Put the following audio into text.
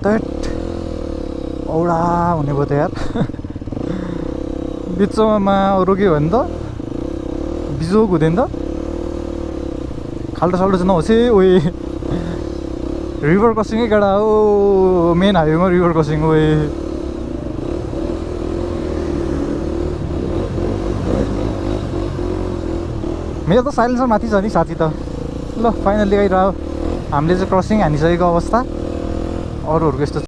that औडा हुने भयो त यार बिचमा रोक्यो भने त बिजोक हुँदैन त खाल्टो साल्टो चाहिँ नहोस् है ओए रिभर क्रसिङै केटा हो मेन हाइवेमा रिभर क्रसिङ ओए मेरो त साइलेन्सर माथि छ नि साथी त ल फाइनल्ली आइरह्यो हामीले चाहिँ क्रसिङ हानिसकेको अवस्था अरूहरूको यस्तो